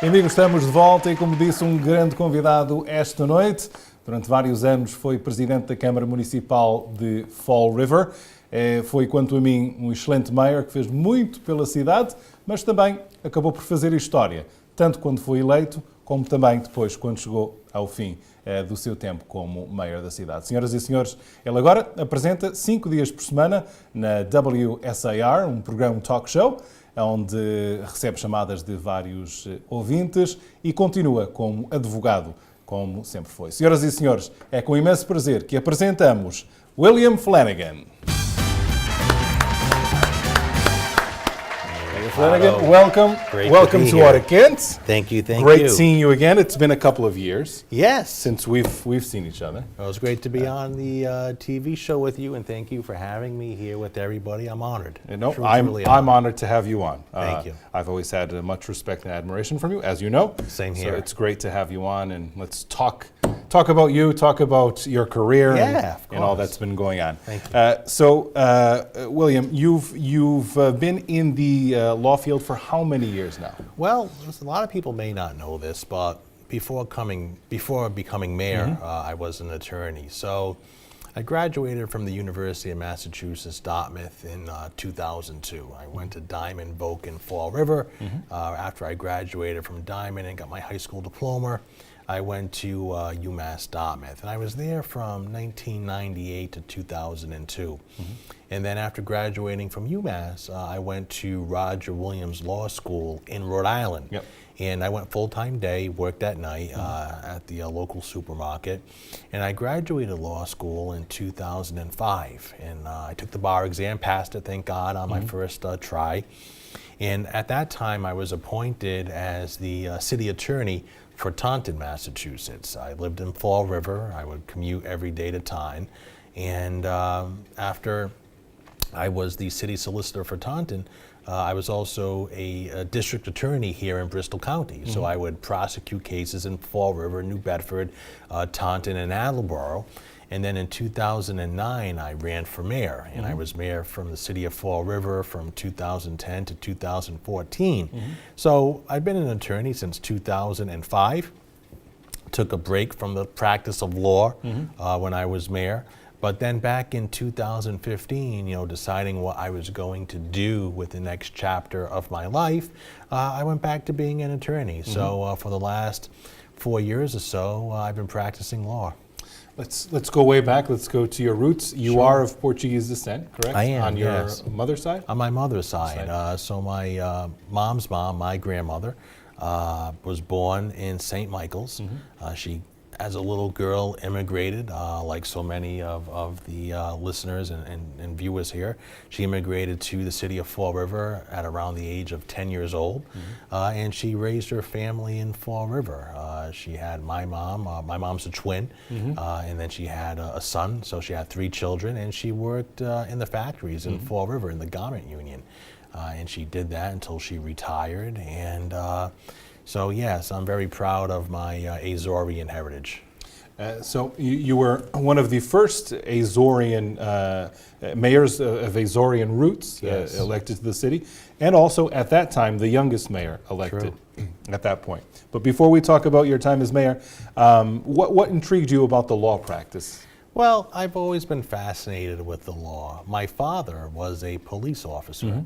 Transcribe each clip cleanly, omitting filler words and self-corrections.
Amigos, estamos de volta e, como disse, um grande convidado esta noite. Durante vários anos foi presidente da Câmara Municipal de Fall River. Foi, quanto a mim, um excelente mayor que fez muito pela cidade, mas também acabou por fazer história, tanto quando foi eleito, como também depois, quando chegou ao fim do seu tempo como mayor da cidade. Senhoras e senhores, ele agora apresenta 5 dias por semana na WSAR, um programa talk show, onde recebe chamadas de vários ouvintes e continua como advogado, como sempre foi. Senhoras e senhores, é com imenso prazer que apresentamos William Flanagan. Flanagan, welcome. Welcome to HORA, QUENTE. Thank you, thank you. Great seeing you again. It's been a couple of years. Yes. Since we've seen each other. Well, it was great to be on the TV show with you, and thank you for having me here with everybody. I'm honored. I'm honored to have you on. Thank you. I've always had much respect and admiration from you, as you know. Same here. So it's great to have you on, and let's talk about you, talk about your career and all that's been going on. Thank you. William, you've been in the law field for how many years now? Well, a lot of people may not know this, but before becoming mayor, I was an attorney. So I graduated from the University of Massachusetts, Dartmouth in 2002. I went to Diamond Voc in Fall River. After I graduated from Diamond and got my high school diploma, I went to UMass Dartmouth, and I was there from 1998 to 2002. And then after graduating from UMass, I went to Roger Williams Law School in Rhode Island. Yep. And I went full-time day, worked at night at the local supermarket. And I graduated law school in 2005. And I took the bar exam, passed it, thank God, on my first try. And at that time, I was appointed as the city attorney for Taunton, Massachusetts. I lived in Fall River. I would commute every day to Taunton. And after I was the city solicitor for Taunton, I was also a district attorney here in Bristol County. So I would prosecute cases in Fall River, New Bedford, Taunton, and Attleboro. And then in 2009, I ran for mayor, and I was mayor from the city of Fall River from 2010 to 2014. So I've been an attorney since 2005. Took a break from the practice of law when I was mayor. But then back in 2015, deciding what I was going to do with the next chapter of my life, I went back to being an attorney. So for the last 4 years or so, I've been practicing law. Let's go way back. Let's go to your roots. You are of Portuguese descent, correct? I am, On your yes. mother's side? On my mother's side. So my mom's mom, my grandmother, was born in St. Michael's. She, as a little girl, immigrated, like so many of the listeners and viewers here. She immigrated to the city of Fall River at around the age of 10 years old, and she raised her family in Fall River. She had my mom's a twin, and then she had a son, so she had 3 children, and she worked in the factories in Fall River in the garment union. And she did that until she retired, and so yes, I'm very proud of my Azorean heritage. So you were one of the first Azorean mayors of Azorean roots elected to the city, and also at that time the youngest mayor elected at that point. But before we talk about your time as mayor, what intrigued you about the law practice? Well, I've always been fascinated with the law. My father was a police officer.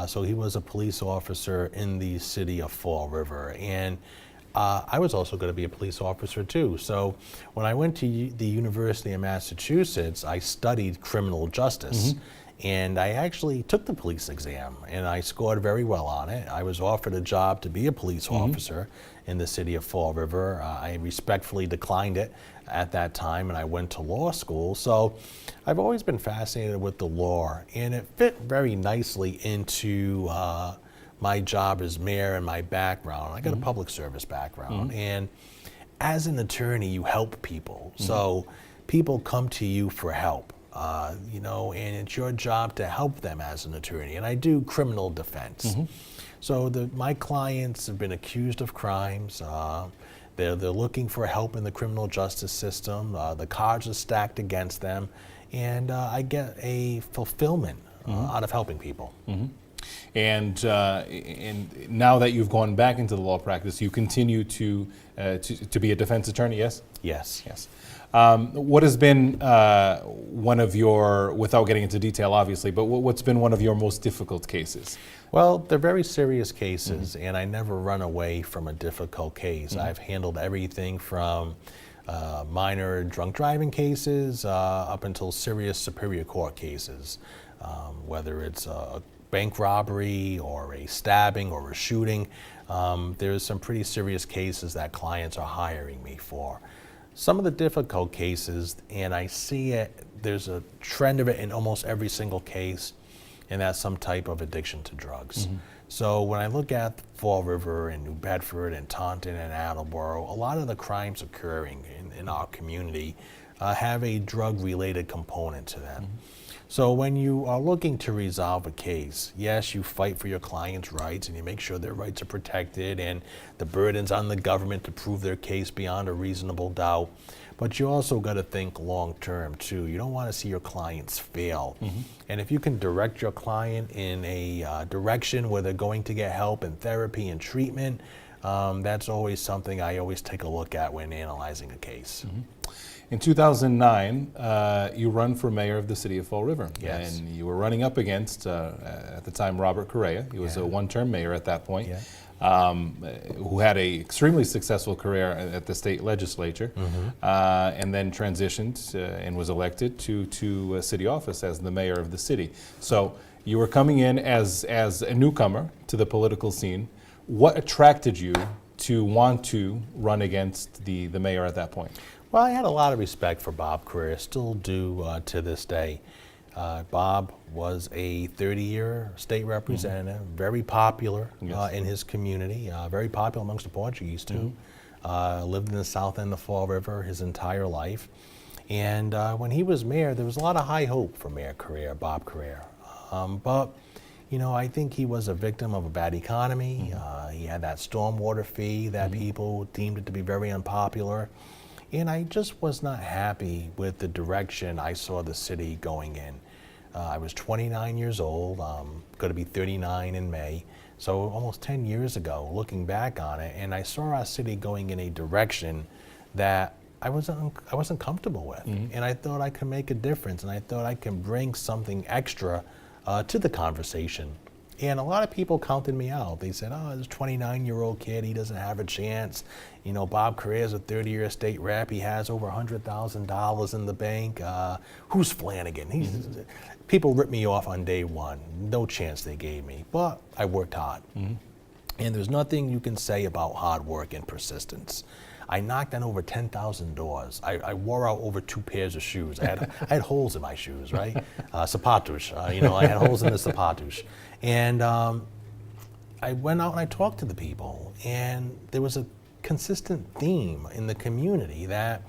So he was a police officer in the city of Fall River, and I was also going to be a police officer too. So when I went to the University of Massachusetts, I studied criminal justice, and I actually took the police exam, and I scored very well on it. I was offered a job to be a police officer in the city of Fall River. I respectfully declined it at that time, and I went to law school. So I've always been fascinated with the law, and it fit very nicely into my job as mayor and my background. I got a public service background, and as an attorney, you help people. So people come to you for help. And it's your job to help them as an attorney. And I do criminal defense. So my clients have been accused of crimes. They're looking for help in the criminal justice system. The cards are stacked against them. And I get a fulfillment out of helping people. And now that you've gone back into the law practice, you continue to be a defense attorney, yes? Yes. Yes. What has been one of your, without getting into detail obviously, but what's been one of your most difficult cases? Well, they're very serious cases, and I never run away from a difficult case. I've handled everything from minor drunk driving cases up until serious Superior Court cases, whether it's a bank robbery or a stabbing or a shooting. There's some pretty serious cases that clients are hiring me for. Some of the difficult cases, and I see it, there's a trend of it in almost every single case, and that's some type of addiction to drugs. So when I look at Fall River and New Bedford and Taunton and Attleboro, a lot of the crimes occurring in our community have a drug-related component to them. So when you are looking to resolve a case, yes, you fight for your client's rights and you make sure their rights are protected, and the burden's on the government to prove their case beyond a reasonable doubt. But you also got to think long term too. You don't want to see your clients fail. And if you can direct your client in a direction where they're going to get help and therapy and treatment, that's always something I always take a look at when analyzing a case. In 2009, you run for mayor of the city of Fall River. Yes. And you were running up against, at the time, Robert Correa. He was a one-term mayor at that point, who had an extremely successful career at the state legislature, and then transitioned and was elected to city office as the mayor of the city. So you were coming in as a newcomer to the political scene. What attracted you to want to run against the mayor at that point? Well, I had a lot of respect for Bob Correa, still do to this day. Bob was a 30-year state representative, very popular in his community, very popular amongst the Portuguese too. Lived in the south end of Fall River his entire life. And when he was mayor, there was a lot of high hope for Mayor Correa, Bob Correa. But you know, I think he was a victim of a bad economy. He had that stormwater fee that people deemed it to be very unpopular. And I just was not happy with the direction I saw the city going in. I was 29 years old, going to be 39 in May, so almost 10 years ago, looking back on it, and I saw our city going in a direction that I wasn't comfortable with. And I thought I could make a difference, and I thought I can bring something extra to the conversation. And a lot of people counted me out. They said, oh, this 29-year-old kid, he doesn't have a chance. You know, Bob Correa is a 30-year state rep. He has over $100,000 in the bank. Who's Flanagan? People ripped me off on day one. No chance they gave me. But I worked hard. And there's nothing you can say about hard work and persistence. I knocked on over 10,000 doors. I wore out over 2 pairs of shoes. I had holes in my shoes, right? Sapatos, you know, I had holes in the sapatos. And I went out and I talked to the people, and there was a consistent theme in the community that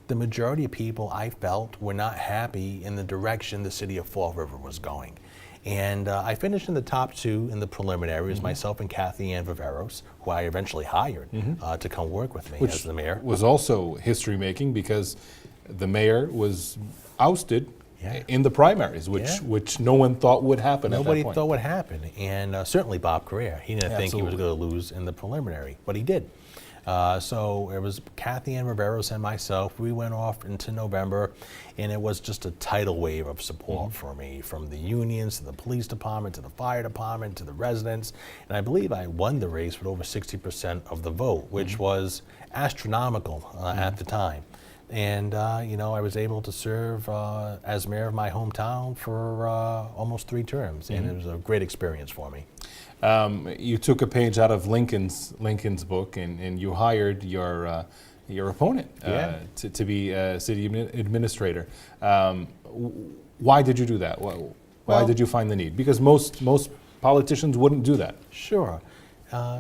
the majority of people I felt were not happy in the direction the city of Fall River was going. And I finished in the top 2 in the preliminaries, myself and Kathy Ann Viveros, who I eventually hired to come work with me as the mayor. Which was also history-making because the mayor was ousted in the primaries, which no one thought would happen at that point. Nobody thought would happen, and certainly Bob Correa. He didn't think he was going to lose in the preliminary, but he did. So it was Kathy Ann Riveros and myself. We went off into November, and it was just a tidal wave of support for me, from the unions to the police department to the fire department to the residents. And I believe I won the race with over 60% of the vote, which was astronomical at the time. And you know, I was able to serve as mayor of my hometown for almost 3 terms, and it was a great experience for me. You took a page out of Lincoln's book, and you hired your opponent to be a city administrator. Why did you do that? Why did you find the need? Because most politicians wouldn't do that. Sure.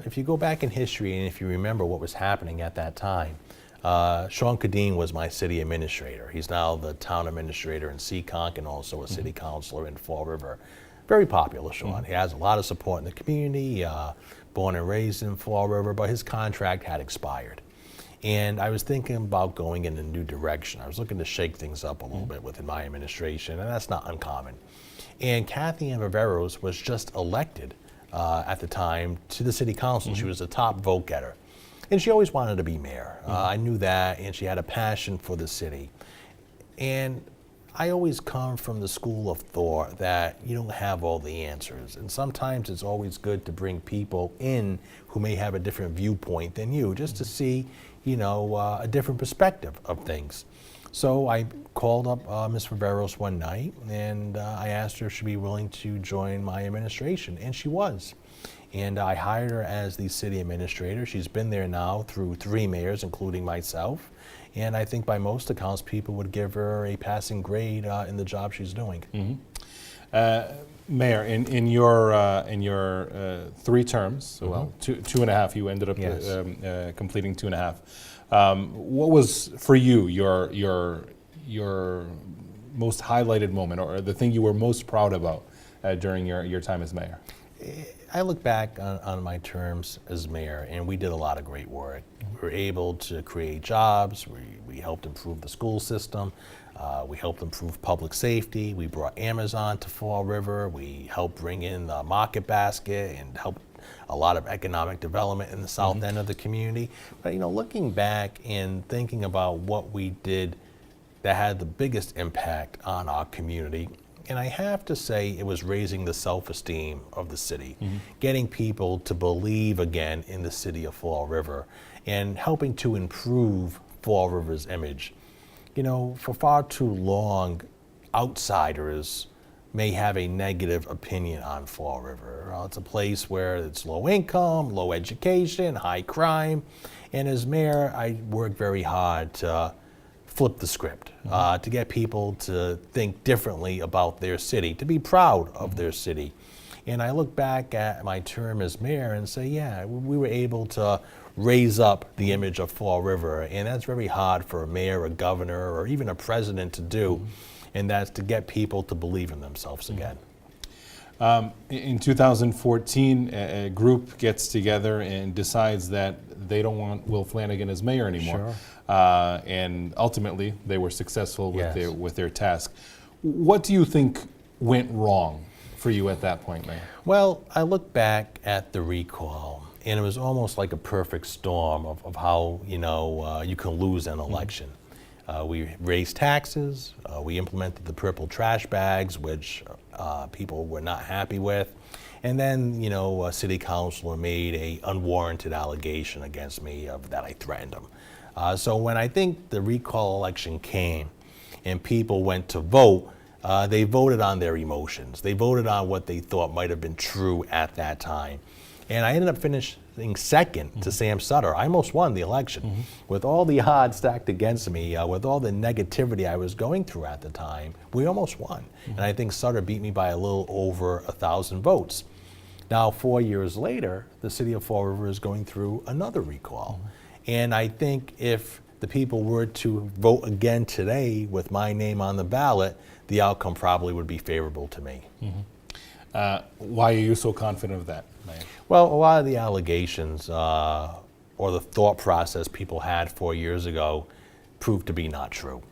If you go back in history and if you remember what was happening at that time, Sean Cadine was my city administrator. He's now the town administrator in Seekonk and also a city councilor in Fall River. Very popular, Sean. He has a lot of support in the community, born and raised in Fall River, but his contract had expired. And I was thinking about going in a new direction. I was looking to shake things up a little bit within my administration, and that's not uncommon. And Kathy Ann Viveros was just elected at the time to the city council. She was a top vote getter. And she always wanted to be mayor. I knew that, and she had a passion for the city. And I always come from the school of thought that you don't have all the answers. And sometimes it's always good to bring people in who may have a different viewpoint than you, just to see, a different perspective of things. So I called up Ms. Viveros one night, and I asked her if she'd be willing to join my administration, and she was. And I hired her as the city administrator. She's been there now through 3 mayors, including myself. And I think by most accounts, people would give her a passing grade in the job she's doing. Mayor, in your 3 terms, so well, two and a half, you ended up completing 2.5. What was for you your most highlighted moment, or the thing you were most proud about during your time as mayor? I look back on my terms as mayor, and we did a lot of great work. We were able to create jobs. We helped improve the school system. We helped improve public safety. We brought Amazon to Fall River. We helped bring in the Market Basket and helped a lot of economic development in the south end of the community. But looking back and thinking about what we did that had the biggest impact on our community, and I have to say it was raising the self-esteem of the city, getting people to believe again in the city of Fall River, and helping to improve Fall River's image. For far too long, outsiders may have a negative opinion on Fall River. It's a place where it's low income, low education, high crime, and as mayor, I worked very hard to flip the script, to get people to think differently about their city, to be proud of their city. And I look back at my term as mayor and say, yeah, we were able to raise up the image of Fall River, and that's very hard for a mayor, a governor, or even a president to do, and that's to get people to believe in themselves again. In 2014, a group gets together and decides that they don't want Will Flanagan as mayor anymore. And ultimately, they were successful with their task. What do you think went wrong for you at that point, Mayor? Well, I look back at the recall, and it was almost like a perfect storm of how you can lose an election. We raised taxes, we implemented the purple trash bags, which people were not happy with, and then a city councilor made an unwarranted allegation against me that I threatened him. So when I think the recall election came and people went to vote, they voted on their emotions. They voted on what they thought might have been true at that time. And I ended up finishing second to Sam Sutter. I almost won the election. With all the odds stacked against me, with all the negativity I was going through at the time, we almost won. And I think Sutter beat me by a little over 1,000 votes. Now, 4 years later, the city of Fall River is going through another recall. And I think if the people were to vote again today with my name on the ballot, the outcome probably would be favorable to me. Why are you so confident of that, Mayor? Well, a lot of the allegations or the thought process people had 4 years ago proved to be not true.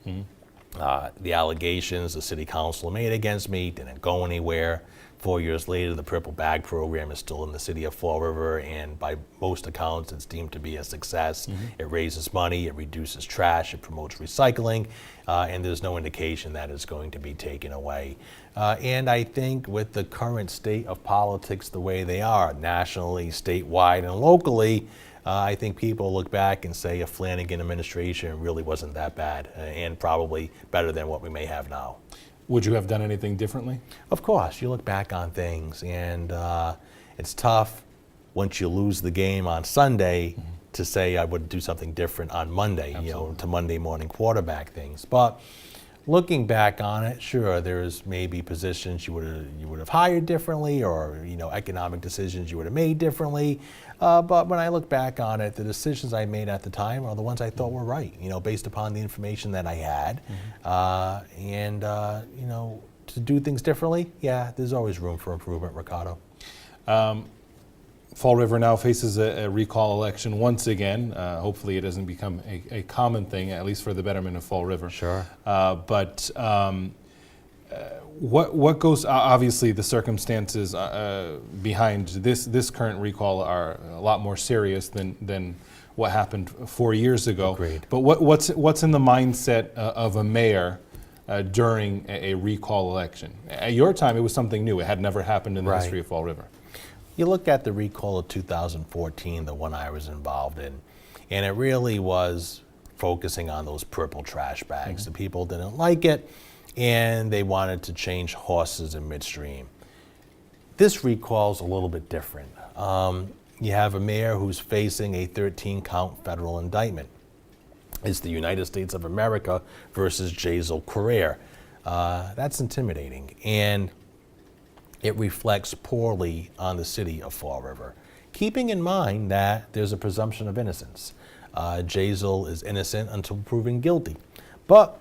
The allegations the city council made against me didn't go anywhere. 4 years later, the Purple Bag program is still in the city of Fall River, and by most accounts, it's deemed to be a success. It raises money, it reduces trash, it promotes recycling, and there's no indication that it's going to be taken away. And I think with the current state of politics the way they are, nationally, statewide, and locally, I think people look back and say a Flanagan administration really wasn't that bad, and probably better than what we may have now. Would you have done anything differently? Of course, you look back on things, and it's tough once you lose the game on Sunday to say I would do something different on Monday, to Monday morning quarterback things. But looking back on it, sure, there's maybe positions you would have hired differently, or economic decisions you would have made differently. But when I look back on it, the decisions I made at the time are the ones I thought were right, based upon the information that I had. And to do things differently, yeah, there's always room for improvement, Ricardo. Fall River now faces a recall election once again. Hopefully it doesn't become a common thing, at least for the betterment of Fall River. Sure. But What goes? Obviously, the circumstances behind this current recall are a lot more serious than what happened 4 years ago. Agreed. But what's in the mindset of a mayor during a recall election? At your time, it was something new. It had never happened in the Right. history of Fall River. You look at the recall of 2014, the one I was involved in, and it really was focusing on those purple trash bags. The people didn't like it, and they wanted to change horses in midstream. This recall is a little bit different. You have a mayor who's facing a 13-count federal indictment. It's the United States of America versus Jazel Correa. That's intimidating, and it reflects poorly on the city of Fall River, keeping in mind that there's a presumption of innocence. Jazel is innocent until proven guilty. But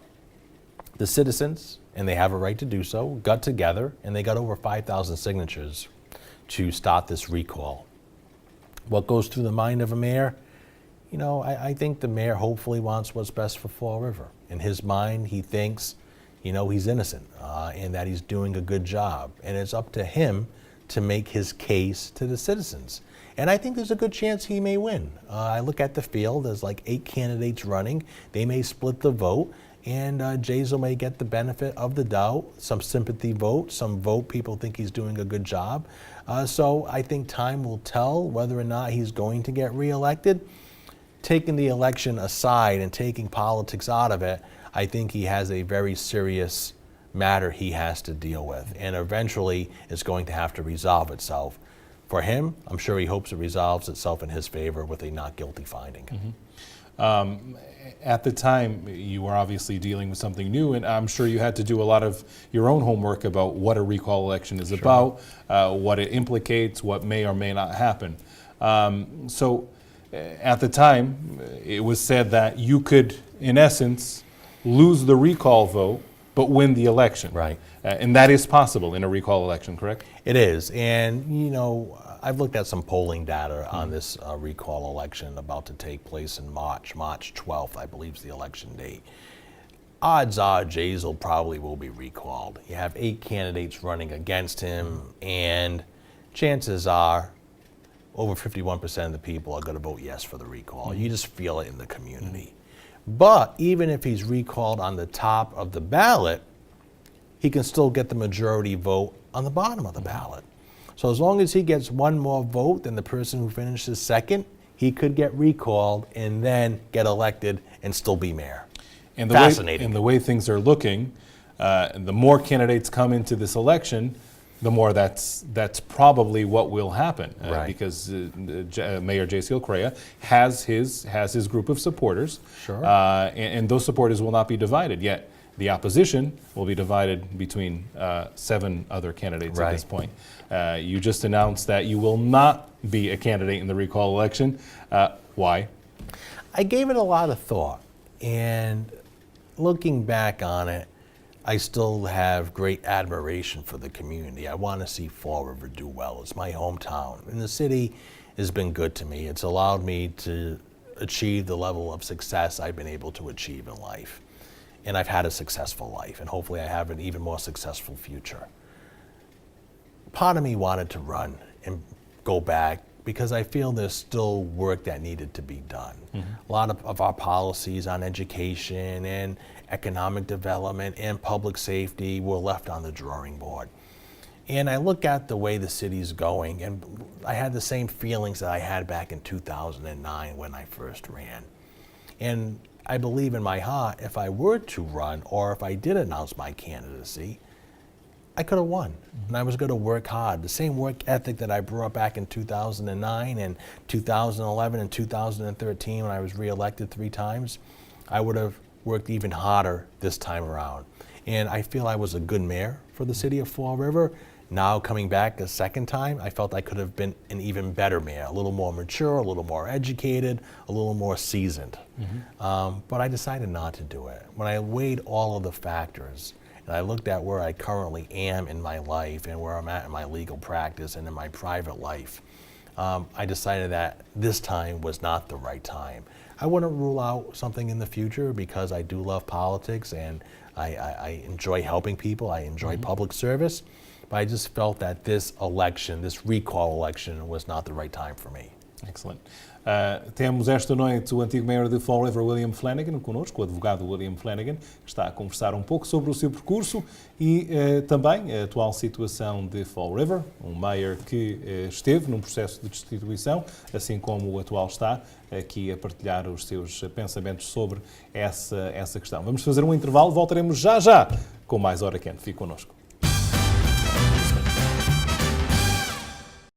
the citizens, and they have a right to do so, got together and they got over 5,000 signatures to stop this recall. What goes through the mind of a mayor? You know, I think the mayor hopefully wants what's best for Fall River. In his mind, he thinks, you know, he's innocent and that he's doing a good job. And it's up to him to make his case to the citizens. And I think there's a good chance he may win. I look at the field, there's like 8 candidates running. They may split the vote, and Jazel may get the benefit of the doubt, some sympathy vote, some vote people think he's doing a good job. So I think time will tell whether or not he's going to get reelected. Taking the election aside and taking politics out of it, I think he has a very serious matter he has to deal with, and eventually it's going to have to resolve itself. For him, I'm sure he hopes it resolves itself in his favor with a not guilty finding. At the time, you were obviously dealing with something new, and I'm sure you had to do a lot of your own homework about what a recall election is about, what it implicates, what may or may not happen. At the time, it was said that you could, in essence, lose the recall vote, but win the election. Right. And that is possible in a recall election, correct? It is, and you know, I've looked at some polling data on this recall election about to take place in March 12th, I believe is the election date. Odds are Jazel probably will be recalled. You have 8 candidates running against him, and chances are over 51% of the people are going to vote yes for the recall. You just feel it in the community. But even if he's recalled on the top of the ballot, he can still get the majority vote on the bottom of the ballot. So as long as he gets one more vote than the person who finishes second, he could get recalled and then get elected and still be mayor. And Fascinating. The way things are looking, the more candidates come into this election, the more that's probably what will happen, Right. because Mayor Jazel Correa has his group of supporters, Sure. and those supporters will not be divided yet. The opposition will be divided between 7 other candidates at this point. You just announced that you will not be a candidate in the recall election. Why? I gave it a lot of thought, and looking back on it, I still have great admiration for the community. I want to see Fall River do well. It's my hometown, and the city has been good to me. It's allowed me to achieve the level of success I've been able to achieve in life. And I've had a successful life, and hopefully I have an even more successful future. Part of me wanted to run and go back because I feel there's still work that needed to be done. A lot of our policies on education and economic development and public safety were left on the drawing board. And I look at the way the city's going, and I had the same feelings that I had back in 2009 when I first ran. And I believe in my heart, if I were to run, or if I did announce my candidacy, I could have won. And I was going to work hard. The same work ethic that I brought back in 2009 and 2011 and 2013 when I was reelected 3 times, I would have worked even harder this time around. And I feel I was a good mayor for the city of Fall River. Now coming back a second time, I felt I could have been an even better mayor, a little more mature, a little more educated, a little more seasoned. But I decided not to do it. When I weighed all of the factors, and I looked at where I currently am in my life and where I'm at in my legal practice and in my private life, I decided that this time was not the right time. I wouldn't rule out something in the future because I do love politics and I enjoy helping people. I enjoy public service. But I just felt that this election, this recall election, was not the right time for me. Excelente. Temos esta noite o antigo mayor de Fall River, William Flanagan, connosco, o advogado William Flanagan, que está a conversar um pouco sobre o seu percurso e também a atual situação de Fall River, um mayor que esteve num processo de destituição, assim como o atual está, aqui a partilhar os seus pensamentos sobre essa questão. Vamos fazer um intervalo, voltaremos já com mais Hora Quente. Fique connosco.